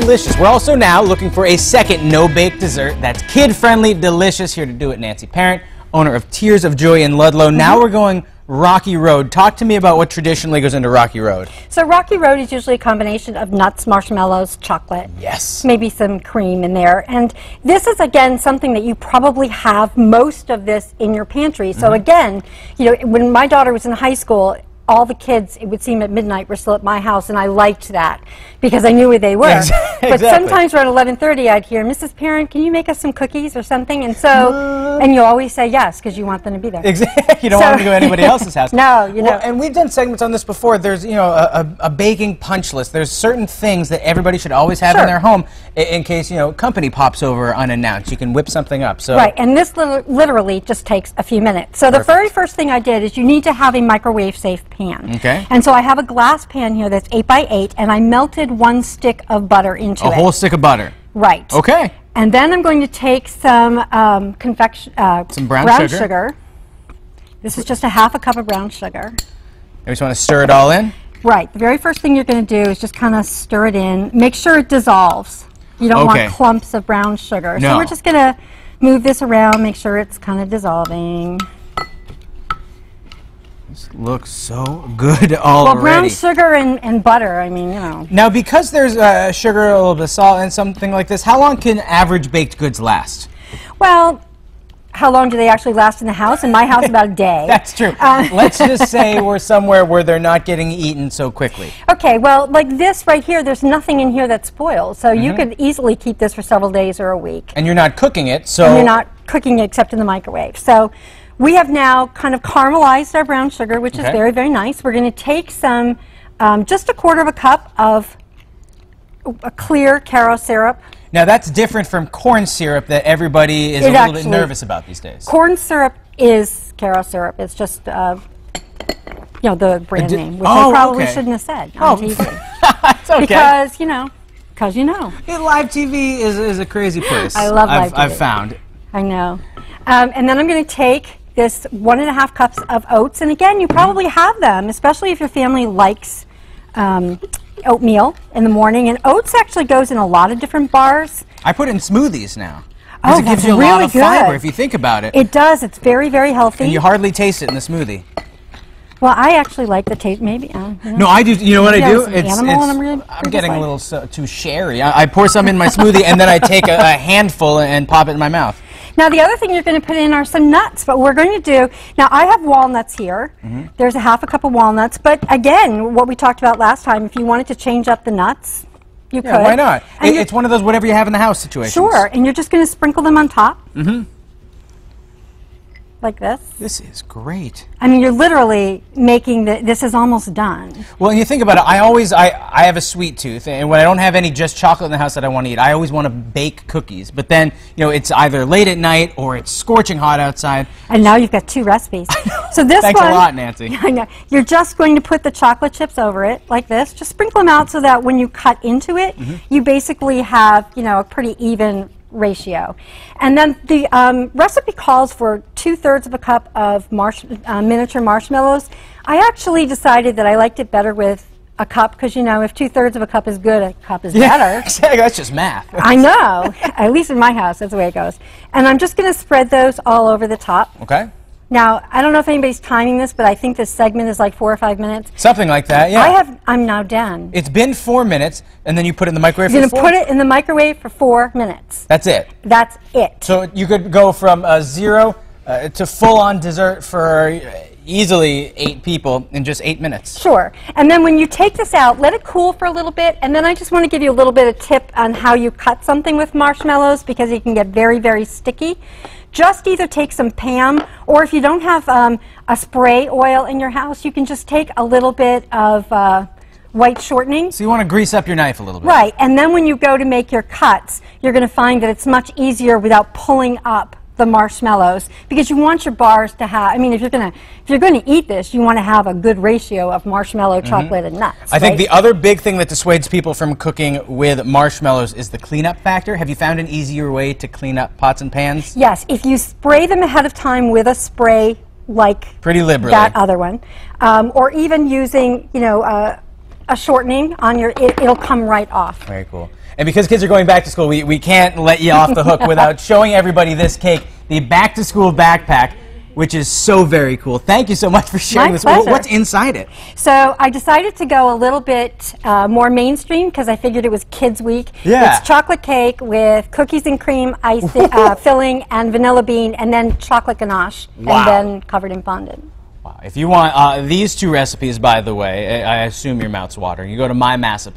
delicious. We're also now looking for a second no-bake dessert that's kid-friendly, delicious. Here to do it, Nancy Parent, owner of Tears of Joy in Ludlow. Now we're going Rocky Road. Talk to me about what traditionally goes into Rocky Road. So Rocky Road is usually a combination of nuts, marshmallows, chocolate. Yes. Maybe some cream in there. And this is, again, something that you probably have most of this in your pantry. So again, you know, when my daughter was in high school, all the kids, it would seem at midnight, were still at my house, and I liked that because I knew where they were. Yes, exactly. But sometimes around 11:30, I'd hear, Mrs. Parent, can you make us some cookies or something? And so, and you always say yes because you want them to be there. Exactly. You don't want them to go to anybody else's house. No, you know. And we've done segments on this before. There's, you know, a baking punch list. There's certain things that everybody should always have in their home in case, you know, company pops over unannounced. You can whip something up. So right, and this literally just takes a few minutes. So the very first thing I did is you need to have a microwave-safe pan. Okay. And so I have a glass pan here that's 8 by 8, and I melted 1 stick of butter into it. A whole stick of butter. Right. Okay. And then I'm going to take some some brown sugar. This is just a half a cup of brown sugar. And we just want to stir it all in? Right. The very first thing you're going to do is just kind of stir it in. Make sure it dissolves. You don't want clumps of brown sugar. No. So we're just going to move this around, make sure it's kind of dissolving. This looks so good already. Well, brown sugar and butter, I mean, you know. Now, because there's sugar, a little bit of salt, and something like this, how long can average baked goods last? Well, how long do they actually last in the house? In my house, about a day. That's true. Let's just say we're somewhere where they're not getting eaten so quickly. Okay, well, like this right here, there's nothing in here that spoils. So you could easily keep this for several days or a week. And you're not cooking it, so... And you're not cooking it except in the microwave. So we have now kind of caramelized our brown sugar, which is very, very nice. We're going to take some, just a quarter of a cup of a clear Caro syrup. Now that's different from corn syrup that everybody is a little bit nervous about these days. Corn syrup is Caro syrup. It's just, you know, the brand name, which I probably shouldn't have said on TV. It's okay. Because, you know, because you know. Yeah, live TV is a crazy place. I love live TV. I've found. I know. And then I'm going to take this 1.5 cups of oats, and again, you probably have them, especially if your family likes oatmeal in the morning. And oats actually goes in a lot of different bars. I put it in smoothies now. Oh, it gives you a lot of fiber if you think about it. It does. It's very, very healthy. And you hardly taste it in the smoothie. Well, I actually like the taste. Maybe. You know. No, I do. You know what I do? I'm getting a little too sherry. I pour some in my smoothie and then I take a handful and pop it in my mouth. Now, the other thing you're going to put in are some nuts. But we're going to do, now I have walnuts here. There's a half a cup of walnuts. But again, what we talked about last time, if you wanted to change up the nuts, you could. Why not? It's one of those whatever you have in the house situations. Sure, and you're just going to sprinkle them on top. Like this. This is great. I mean, you're literally making this is almost done. Well, and you think about it, I have a sweet tooth, and when I don't have any just chocolate in the house that I want to eat, I always want to bake cookies. But then, you know, it's either late at night or it's scorching hot outside. And now you've got 2 recipes. So this Thanks a lot, Nancy. I know. You're just going to put the chocolate chips over it like this. Just sprinkle them out so that when you cut into it, you basically have, you know, a pretty even ratio. And then the recipe calls for 2/3 of a cup of miniature marshmallows. I actually decided that I liked it better with a cup because, you know, if 2/3 of a cup is good, a cup is better. That's just math. I know. At least in my house, that's the way it goes. And I'm just going to spread those all over the top. Okay. Now, I don't know if anybody's timing this, but I think this segment is like 4 or 5 minutes. Something like that, yeah. I'm now done. It's been 4 minutes, and then you put it in the microwave for 4? You're going to put it in the microwave for 4 minutes. That's it? That's it. So you could go from 0 to full-on dessert for easily 8 people in just 8 minutes. Sure. And then when you take this out, let it cool for a little bit, and then I just want to give you a little bit of tip on how you cut something with marshmallows because it can get very, very sticky. Just either take some Pam, or if you don't have a spray oil in your house, you can just take a little bit of white shortening. So you want to grease up your knife a little bit. Right, and then when you go to make your cuts, you're going to find that it's much easier without pulling up the marshmallows, because you want your bars to have, I mean, if you're going to eat this, you want to have a good ratio of marshmallow, chocolate, and nuts. I think the other big thing that dissuades people from cooking with marshmallows is the cleanup factor. Have you found an easier way to clean up pots and pans? Yes, if you spray them ahead of time with a spray like pretty liberally that other one, or even using, you know, a shortening on your, it'll come right off. Very cool. And because kids are going back to school, we can't let you off the hook without showing everybody this cake, the back to school backpack, which is so very cool. Thank you so much for sharing this. Pleasure. What's inside it? So I decided to go a little bit more mainstream because I figured it was Kids Week. Yeah. It's chocolate cake with cookies and cream filling and vanilla bean, and then chocolate ganache, Wow. and then covered in fondant. Wow. If you want these two recipes, by the way, I assume your mouth's watering. You go to My Massive